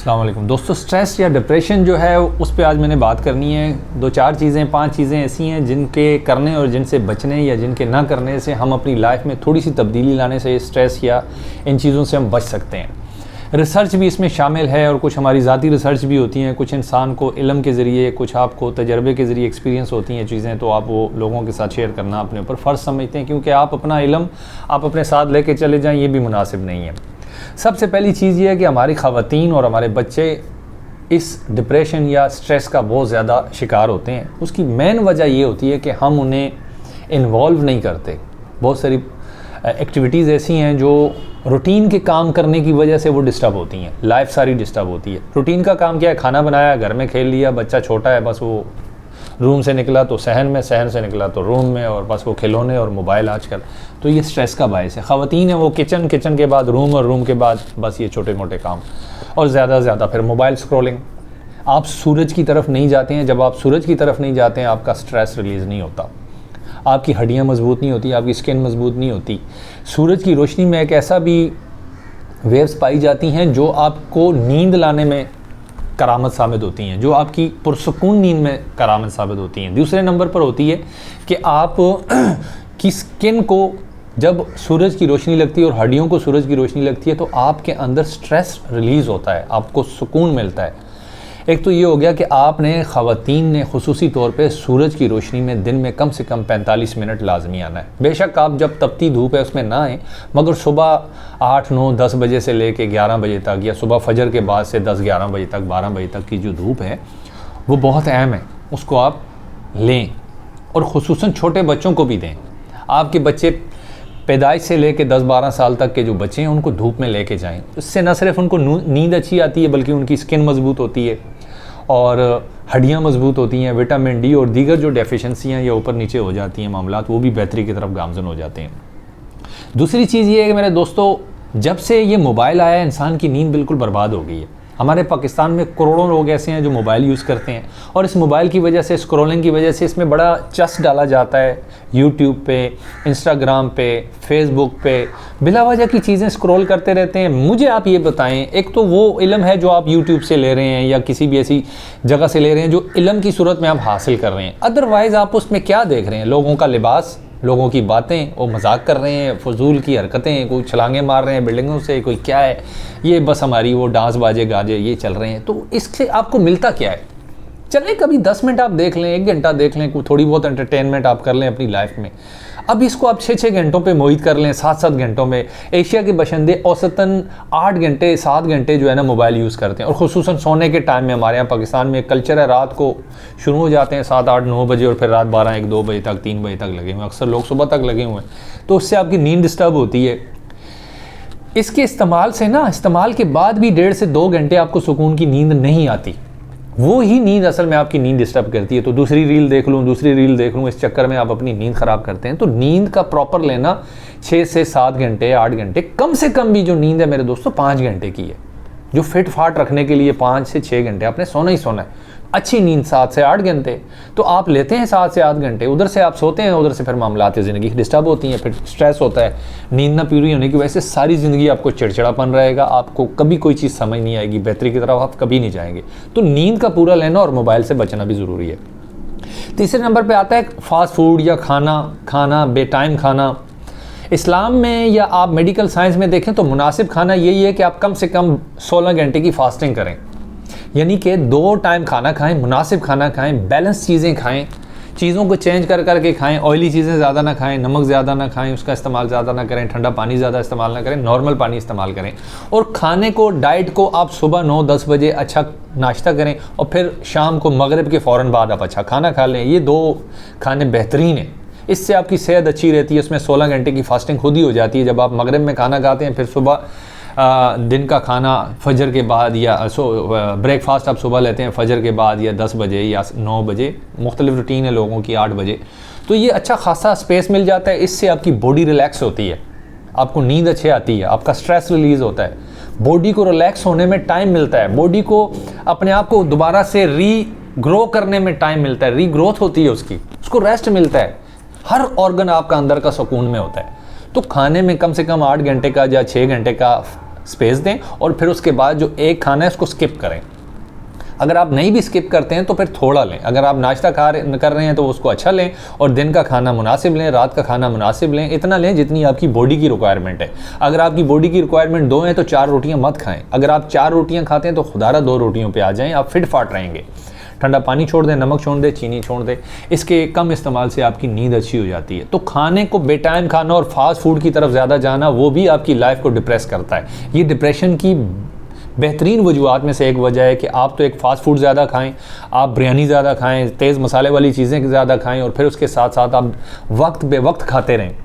अस्सलाम वालेकुम दोस्तों। स्ट्रेस या डिप्रेशन जो है उस पे आज मैंने बात करनी है। दो चार चीज़ें, पांच चीज़ें ऐसी हैं जिनके करने और जिनसे बचने या जिनके ना करने से हम अपनी लाइफ में थोड़ी सी तब्दीली लाने से स्ट्रेस या इन चीज़ों से हम बच सकते हैं। रिसर्च भी इसमें शामिल है और कुछ हमारी ज़ाती रिसर्च भी होती हैं। कुछ इंसान को इल्म के ज़रिए, कुछ आपको तजर्बे के ज़रिए एक्सपीरियंस होती हैं चीज़ें, तो आप वो लोगों के साथ शेयर करना अपने ऊपर फ़र्ज़ समझते हैं, क्योंकि आप अपना इल्म आप अपने साथ लेके चले जाएँ ये भी मुनासिब नहीं है। सबसे पहली चीज़ ये है कि हमारी ख़वातीन और हमारे बच्चे इस डिप्रेशन या स्ट्रेस का बहुत ज़्यादा शिकार होते हैं। उसकी मेन वजह ये होती है कि हम उन्हें इन्वॉल्व नहीं करते। बहुत सारी एक्टिविटीज़ ऐसी हैं जो रूटीन के काम करने की वजह से वो डिस्टर्ब होती हैं। लाइफ सारी डिस्टर्ब होती है। रूटीन का काम क्या है? खाना बनाया, घर में खेल लिया, बच्चा छोटा है, बस वो रूम से निकला तो सहन में, सहन से निकला तो रूम में, और बस वो खिलौने और मोबाइल आजकल। तो ये स्ट्रेस का बायस है। ख़वातीन है वो किचन, किचन के बाद रूम, और रूम के बाद बस ये छोटे मोटे काम, और ज़्यादा से ज़्यादा फिर मोबाइल स्क्रॉलिंग। आप सूरज की तरफ नहीं जाते हैं। जब आप सूरज की तरफ नहीं जाते हैं, आपका स्ट्रेस रिलीज़ नहीं होता, आपकी हड्डियाँ मजबूत नहीं होती, आपकी स्किन मजबूत नहीं होती। सूरज की रोशनी में एक ऐसा भी वेव्स पाई जाती हैं जो आपको नींद लाने में करामत साबित होती हैं, जो आपकी पुरसुकून नींद में करामत साबित होती हैं। दूसरे नंबर पर होती है कि आप की स्किन को जब सूरज की रोशनी लगती है और हड्डियों को सूरज की रोशनी लगती है तो आपके अंदर स्ट्रेस रिलीज़ होता है, आपको सुकून मिलता है। एक तो ये हो गया कि आपने ख़वातीन ने खुसूसी तौर पे सूरज की रोशनी में दिन में कम से कम 45 मिनट लाजमी आना है। बेशक आप जब तपती धूप है उसमें ना आएँ, मगर सुबह 8, 9, 10 बजे से लेके 11 बजे तक, या सुबह फजर के बाद से 10, 11 बजे तक, 12 बजे तक की जो धूप है वो बहुत अहम है, उसको आप लें। और ख़ुसूसन छोटे बच्चों को भी दें। आपके बच्चे पैदाइश से लेके 10-12 साल तक के जो बच्चे हैं उनको धूप में लेके जाएं। इससे न सिर्फ उनको नींद अच्छी आती है बल्कि उनकी स्किन मजबूत होती है और हड्डियां मजबूत होती हैं। विटामिन डी और दीगर जो डेफिशिएंसियां या ऊपर नीचे हो जाती हैं मामलात, वो भी बेहतरी की तरफ गामजन हो जाते हैं। दूसरी चीज़ ये है कि मेरे दोस्तों, जब से ये मोबाइल आया है इंसान की नींद बिल्कुल बर्बाद हो गई है। हमारे पाकिस्तान में करोड़ों लोग ऐसे हैं जो मोबाइल यूज़ करते हैं, और इस मोबाइल की वजह से, स्क्रॉलिंग की वजह से इसमें बड़ा चस्प डाला जाता है। यूट्यूब पे, इंस्टाग्राम पे, फेसबुक पे बिला वजह की चीज़ें स्क्रॉल करते रहते हैं। मुझे आप ये बताएं, एक तो वो इल्म है जो आप यूट्यूब से ले रहे हैं या किसी भी ऐसी जगह से ले रहे हैं जो इल्म की सूरत में आप हासिल कर रहे हैं, अदरवाइज़ आप उसमें क्या देख रहे हैं? लोगों का लिबास, लोगों की बातें, वो मजाक कर रहे हैं, फजूल की हरकतें, कोई छलांगे मार रहे हैं बिल्डिंगों से, कोई क्या है, ये बस हमारी वो डांस बाजे गाजे ये चल रहे हैं। तो इससे आपको मिलता क्या है? चलें कभी 10 मिनट आप देख लें, 1 घंटा देख लें, कोई थोड़ी बहुत एंटरटेनमेंट आप कर लें अपनी लाइफ में। अब इसको आप 6-6 घंटों पे मोहित कर लें, 7-7 घंटों में। एशिया के बशिंदे औसतन 8 घंटे 7 घंटे जो है ना मोबाइल यूज़ करते हैं, और ख़ुसूसन सोने के टाइम में हमारे यहाँ पाकिस्तान में एक कल्चर है, रात को शुरू हो जाते हैं 7, 8, 9 बजे और फिर रात 12, 1, 2 बजे तक, 3 बजे तक लगे हुए हैं। अक्सर लोग सुबह तक लगे हुए हैं, तो उससे आपकी नींद डिस्टर्ब होती है। इसके इस्तेमाल से ना, इस्तेमाल के बाद भी 1.5 से 2 घंटे आपको सुकून की नींद नहीं आती। वो ही नींद असल में आपकी नींद डिस्टर्ब करती है। तो दूसरी रील देख लूँ, दूसरी रील देख लूँ, इस चक्कर में आप अपनी नींद ख़राब करते हैं। तो नींद का प्रॉपर लेना 6 से 7 घंटे, 8 घंटे, कम से कम भी जो नींद है मेरे दोस्तों 5 घंटे की है। जो फिट फाट रखने के लिए 5 से 6 घंटे आपने सोना ही सोना है। अच्छी नींद 7 से 8 घंटे, तो आप लेते हैं 7 से 8 घंटे, उधर से आप सोते हैं, उधर से फिर मामलात ज़िंदगी डिस्टर्ब होती हैं, फिर स्ट्रेस होता है। नींद ना पूरी होने की वजह से सारी ज़िंदगी आपको चिड़चिड़ापन रहेगा, आपको कभी कोई चीज़ समझ नहीं आएगी, बेहतरी की तरफ आप कभी नहीं जाएंगे। तो नींद का पूरा लेना और मोबाइल से बचना भी ज़रूरी है। तीसरे नंबर पर आता है फास्ट फूड या खाना बेटाइम खाना। इस्लाम में या आप मेडिकल साइंस में देखें तो मुनासिब खाना यही है कि आप कम से कम 16 घंटे की फास्टिंग करें, यानी कि 2 टाइम खाना खाएं, मुनासिब खाना खाएं, बैलेंस चीज़ें खाएं, चीज़ों को चेंज कर करके खाएं। ऑयली चीज़ें ज़्यादा ना खाएं, नमक ज़्यादा ना खाएं, उसका इस्तेमाल ज़्यादा ना करें, ठंडा पानी ज़्यादा इस्तेमाल ना करें, नॉर्मल पानी इस्तेमाल करें। और खाने को, डाइट को आप सुबह 9-10 बजे अच्छा नाश्ता करें और फिर शाम को मगरिब के फ़ौरन बाद आप अच्छा खाना खा लें। ये 2 खाने बेहतरीन हैं। इससे आपकी सेहत अच्छी रहती है। उसमें 16 घंटे की फास्टिंग खुद ही हो जाती है। जब आप मगरिब में खाना खाते हैं, फिर सुबह दिन का खाना फजर के बाद, या ब्रेकफास्ट आप सुबह लेते हैं फजर के बाद या 10 बजे या 9 बजे, मुख्तलिफ रूटीन है लोगों की, 8 बजे, तो ये अच्छा खासा स्पेस मिल जाता है। इससे आपकी बॉडी रिलैक्स होती है, आपको नींद अच्छी आती है, आपका स्ट्रेस रिलीज़ होता है, बॉडी को रिलैक्स होने में टाइम मिलता है, बॉडी को अपने आप को दोबारा से रीग्रो करने में टाइम मिलता है, रीग्रोथ होती है उसको रेस्ट मिलता है। हर ऑर्गन आपका अंदर का सुकून में होता है। तो खाने में कम से कम 8 घंटे का या 6 घंटे का स्पेस दें और फिर उसके बाद जो एक खाना है उसको स्किप करें। अगर आप नहीं भी स्किप करते हैं तो फिर थोड़ा लें। अगर आप नाश्ता कर रहे हैं तो उसको अच्छा लें और दिन का खाना मुनासिब लें, रात का खाना मुनासिब लें, इतना लें जितनी आपकी बॉडी की रिक्वायरमेंट है। अगर आपकी बॉडी की रिक्वायरमेंट 2 है तो 4 रोटियां मत खाएं। अगर आप 4 रोटियां खाते हैं तो खुदारा 2 रोटियों पे आ जाएं, आप फिट फाट रहेंगे। ठंडा पानी छोड़ दें, नमक छोड़ दें, चीनी छोड़ दें। इसके कम इस्तेमाल से आपकी नींद अच्छी हो जाती है। तो खाने को बेटाइम खाना और फास्ट फूड की तरफ ज़्यादा जाना वो भी आपकी लाइफ को डिप्रेस करता है। ये डिप्रेशन की बेहतरीन वजूहत में से एक वजह है कि आप तो एक फ़ास्ट फूड ज़्यादा खाएं, आप बिरयानी ज़्यादा खाएं, तेज़ मसाले वाली चीज़ें ज़्यादा खाएं और फिर उसके साथ साथ आप वक्त बे वक्त खाते रहें।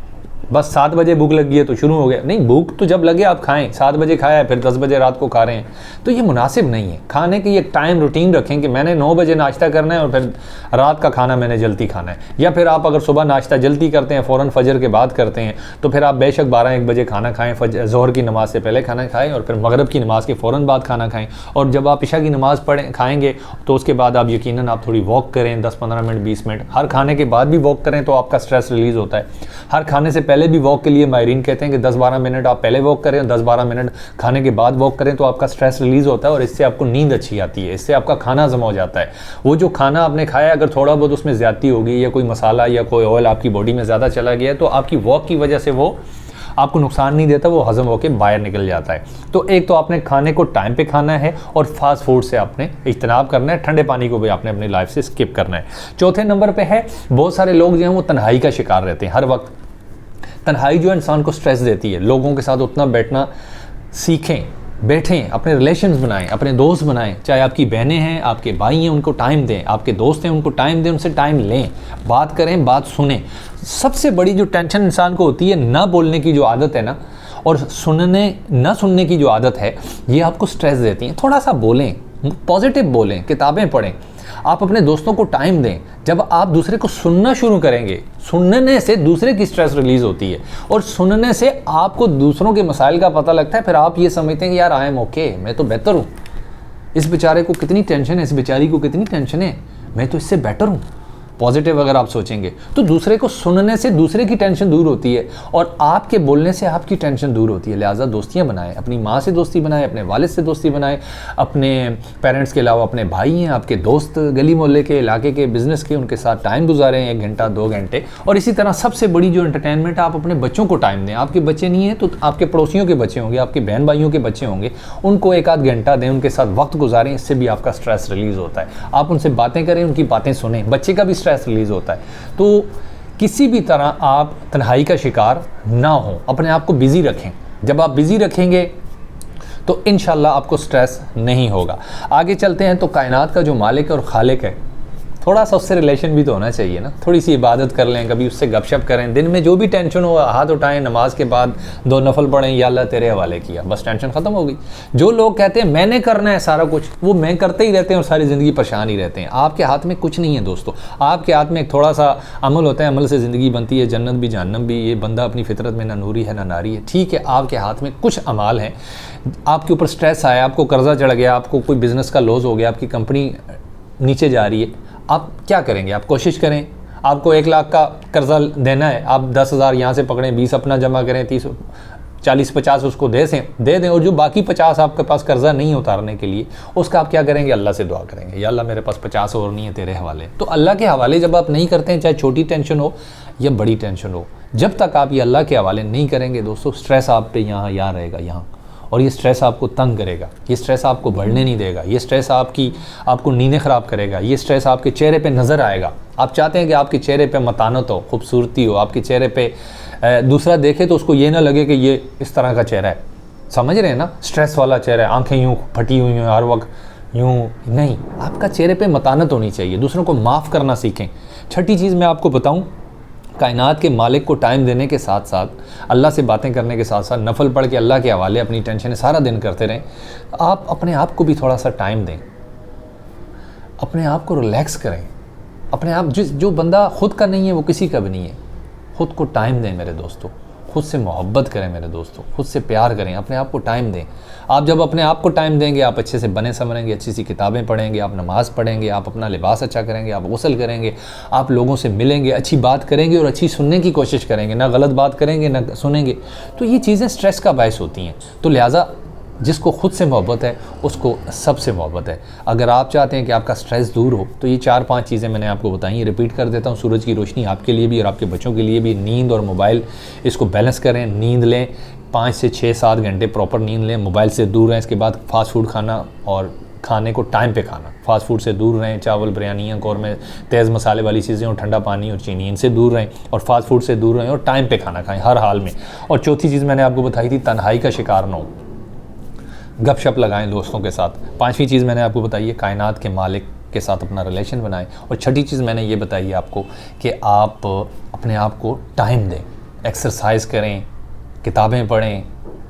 बस 7 बजे भूख लगी है तो शुरू हो गया, नहीं, भूख तो जब लगे आप खाएं। 7 बजे खाया है फिर 10 बजे रात को खा रहे हैं, तो ये मुनासिब नहीं है। खाने की एक टाइम रूटीन रखें कि मैंने 9 बजे नाश्ता करना है और फिर रात का खाना मैंने जल्दी खाना है। या फिर आप अगर सुबह नाश्ता जल्दी करते हैं, फ़ौरन फजर के बाद करते हैं, तो फिर आप बेशक 12-1 बजे खाना खाएँ, ज़ोहर की नमाज़ से पहले खाना खाएँ और फिर मगरब की नमाज़ के फ़ौरन बाद खाना खाएँ। और जब आप इशा की नमाज़ खाएँगे तो उसके बाद आप यकीनन आप थोड़ी वॉक करें, 10-15 मिनट 20 मिनट। हर खाने के बाद भी वॉक करें तो आपका स्ट्रेस रिलीज़ होता है। हर खाने से पहले भी वॉक के लिए माहिरीन कहते हैं कि 10-12 मिनट आप पहले वॉक करें, 10-12 मिनट खाने के बाद वॉक करें तो आपका स्ट्रेस रिलीज़ होता है और इससे आपको नींद अच्छी आती है, इससे आपका खाना जमा हो जाता है। वो जो खाना आपने खाया अगर थोड़ा बहुत उसमें ज़्यादती होगी या कोई मसाला या कोई ऑयल आपकी बॉडी में ज़्यादा चला गया तो आपकी वॉक की वजह से वो आपको नुकसान नहीं देता, वो हजम होकर बाहर निकल जाता है। तो एक तो आपने खाने को टाइम पे खाना है और फास्ट फूड से आपने इज्तनाब करना है, ठंडे पानी को भी आपने अपनी लाइफ से स्किप करना है। चौथे नंबर पे है, बहुत सारे लोग जो हैं वो तन्हाई का शिकार रहते हैं। हर वक्त तन्हाई जो इंसान को स्ट्रेस देती है। लोगों के साथ उतना बैठना सीखें, बैठें, अपने रिलेशंस बनाएं, अपने दोस्त बनाएं। चाहे आपकी बहनें हैं, आपके भाई हैं, उनको टाइम दें, आपके दोस्त हैं उनको टाइम दें, उनसे टाइम लें, बात करें, बात सुनें। सबसे बड़ी जो टेंशन इंसान को होती है ना बोलने की जो आदत है ना, और ना सुनने की जो आदत है, ये आपको स्ट्रेस देती है। थोड़ा सा बोलें, पॉजिटिव बोलें, किताबें पढ़ें, आप अपने दोस्तों को टाइम दें। जब आप दूसरे को सुनना शुरू करेंगे, सुनने से दूसरे की स्ट्रेस रिलीज़ होती है और सुनने से आपको दूसरों के मसाइल का पता लगता है। फिर आप ये समझते हैं कि यार आई एम ओके, मैं तो बेहतर हूँ, इस बेचारे को कितनी टेंशन है, इस बेचारी को कितनी टेंशन है, मैं तो इससे बेटर हूँ। पॉजिटिव अगर आप सोचेंगे तो दूसरे को सुनने से दूसरे की टेंशन दूर होती है और आपके बोलने से आपकी टेंशन दूर होती है। लिहाजा दोस्तियां बनाएं, अपनी माँ से दोस्ती बनाएं, अपने वालिद से दोस्ती बनाएं, अपने पेरेंट्स के अलावा अपने भाई हैं, आपके दोस्त, गली मोहल्ले के, इलाके के, बिज़नेस के, उनके साथ टाइम गुजारें 1 घंटा 2 घंटे। और इसी तरह सबसे बड़ी जो एंटरटेनमेंट है, आप अपने बच्चों को टाइम दें। आपके बच्चे नहीं हैं तो आपके पड़ोसियों के बच्चे होंगे, आपके बहन भाइयों के बच्चे होंगे, उनको 1-8 घंटा दें, उनके साथ वक्त गुजारें। इससे भी आपका स्ट्रेस रिलीज़ होता है। आप उनसे बातें करें, उनकी बातें सुनें, बच्चे का भी स्ट्रेस रिलीज़ होता है। तो किसी भी तरह आप तन्हाई का शिकार ना हो, अपने आप को बिज़ी रखें। जब आप बिज़ी रखेंगे तो इंशाल्लाह आपको स्ट्रेस नहीं होगा। आगे चलते हैं तो कायनात का जो मालिक और खालिक है, थोड़ा सा उससे रिलेशन भी तो होना चाहिए ना। थोड़ी सी इबादत कर लें, कभी उससे गपशप करें। दिन में जो भी टेंशन हो हाथ उठाएं, नमाज के बाद 2 नफल पढ़ें, या अल्लाह तेरे हवाले किया, बस टेंशन ख़त्म हो गई। जो लोग कहते हैं मैंने करना है सारा कुछ, वो मैं करते ही रहते हैं और सारी ज़िंदगी परेशान ही रहते हैं। आपके हाथ में कुछ नहीं है दोस्तों, आपके हाथ में एक थोड़ा सा अमल होता है, अमल से ज़िंदगी बनती है, जन्नत भी जहन्नम भी। ये बंदा अपनी फितरत में ना नूरी है ना नारी है। ठीक है, आपके हाथ में कुछ अमाल हैं, आपके ऊपर स्ट्रेस आया, आपको कर्जा चढ़ गया, आपको कोई बिज़नेस का लॉस हो गया, आपकी कंपनी नीचे जा रही है, आप क्या करेंगे? आप कोशिश करें, आपको 1 लाख का कर्जा देना है, आप 10,000 यहाँ से पकड़ें, 20 अपना जमा करें, 30, 40, 50 उसको दे दें और जो बाकी 50 आपके पास कर्जा नहीं उतारने के लिए, उसका आप क्या करेंगे? अल्लाह से दुआ करेंगे, या अल्लाह मेरे पास 50 और नहीं है, तेरे हवाले। तो अल्लाह के हवाले जब आप नहीं करते हैं, चाहे छोटी टेंशन हो या बड़ी टेंशन हो, जब तक आप ये अल्लाह के हवाले नहीं करेंगे दोस्तों, स्ट्रेस आप पे यहाँ रहेगा यहाँ, और ये स्ट्रेस आपको तंग करेगा, ये स्ट्रेस आपको बढ़ने नहीं देगा, ये स्ट्रेस आपको नींदें ख़राब करेगा, ये स्ट्रेस आपके चेहरे पे नज़र आएगा। आप चाहते हैं कि आपके चेहरे पे मतानत हो, खूबसूरती हो, आपके चेहरे पे दूसरा देखे तो उसको ये ना लगे कि ये इस तरह का चेहरा है। समझ रहे हैं ना? स्ट्रेस वाला चेहरा है, आंखें यूँ फटी हुई हैं हर वक्त यूँ नहीं, आपका चेहरे पे मतानत होनी चाहिए। दूसरों को माफ़ करना सीखें। छठी चीज़ मैं आपको बताऊँ, कायनात के मालिक को टाइम देने के साथ साथ, अल्लाह से बातें करने के साथ साथ, नफल पढ़ के अल्लाह के हवाले अपनी टेंशन सारा दिन करते रहें। आप अपने आप को भी थोड़ा सा टाइम दें, अपने आप को रिलैक्स करें। अपने आप जो बंदा खुद का नहीं है वो किसी का भी नहीं है। खुद को टाइम दें मेरे दोस्तों, खुद से मोहब्बत करें मेरे दोस्तों, खुद से प्यार करें, अपने आप को टाइम दें। आप जब अपने आप को टाइम देंगे, आप अच्छे से बने संवरेंगे, अच्छी सी किताबें पढ़ेंगे, आप नमाज़ पढ़ेंगे, आप अपना लिबास अच्छा करेंगे, आप गुस्ल करेंगे, आप लोगों से मिलेंगे, अच्छी बात करेंगे और अच्छी सुनने की कोशिश करेंगे, ना गलत बात करेंगे ना सुनेंगे। तो ये चीज़ें स्ट्रेस का बायस होती हैं। तो लिहाजा जिसको खुद से मोहब्बत है उसको सबसे मोहब्बत है। अगर आप चाहते हैं कि आपका स्ट्रेस दूर हो तो ये 4-5 चीज़ें मैंने आपको बताई हैं, रिपीट कर देता हूँ। सूरज की रोशनी आपके लिए भी और आपके बच्चों के लिए भी, नींद और मोबाइल, इसको बैलेंस करें। नींद लें, 5 से 6-7 घंटे प्रॉपर नींद लें, मोबाइल से दूर रहें। इसके बाद फास्ट फूड खाना और खाने को टाइम पे खाना, फास्ट फूड से दूर रहें। चावल, बिरयानियाँ, कौरमे, तेज़ मसाले वाली चीज़ें और ठंडा पानी और चीनी, इनसे दूर रहें और फास्ट फूड से दूर रहें और टाइम पे खाना खाएं हर हाल में। और चौथी चीज़ मैंने आपको बताई थी, तन्हाई का शिकार ना हो, गपशप लगाएं दोस्तों के साथ। 5वीं चीज़ मैंने आपको बताई है, कायनात के मालिक के साथ अपना रिलेशन बनाएं। और छठी चीज़ मैंने ये बताई है आपको कि आप अपने आप को टाइम दें, एक्सरसाइज करें, किताबें पढ़ें,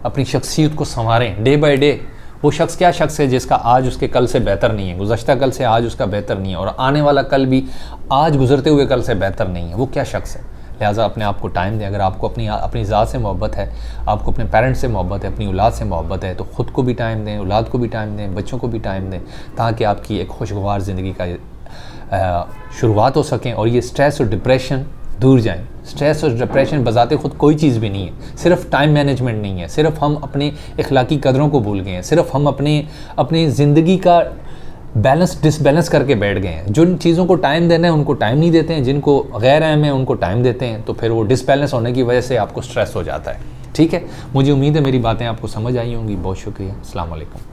अपनी शख्सियत को संवारें डे बाय डे। वो शख्स क्या शख्स है जिसका आज उसके कल से बेहतर नहीं है, गुज़श्ता कल से आज उसका बेहतर नहीं है और आने वाला कल भी आज गुजरते हुए कल से बेहतर नहीं है, वो क्या शख्स है। लिहाजा अपने आप को टाइम दें। अगर आपको अपनी ज़ात से मोहब्बत है, आपको अपने पेरेंट्स से मोहब्बत है, अपनी औलाद से मोहब्बत है, तो ख़ुद को भी टाइम दें, औलाद को भी टाइम दें, बच्चों को भी टाइम दें, ताकि आपकी एक खुशगवार ज़िंदगी का शुरुआत हो सकें और ये स्ट्रेस और डिप्रेशन दूर जाएं। स्ट्रेस और डिप्रेशन बजाते खुद कोई चीज़ भी नहीं है, सिर्फ टाइम मैनेजमेंट नहीं है, सिर्फ हम अपने इखलाकी कदरों को भूल गए हैं, सिर्फ हम अपनी ज़िंदगी का डिसबैलेंस करके बैठ गए हैं। जिन चीज़ों को टाइम देना है उनको टाइम नहीं देते हैं, जिनको गैर अहम है उनको टाइम देते हैं, तो फिर वो डिसबैलेंस होने की वजह से आपको स्ट्रेस हो जाता है। ठीक है, मुझे उम्मीद है मेरी बातें आपको समझ आई होंगी। बहुत शुक्रिया। अस्सलाम वालेकुम।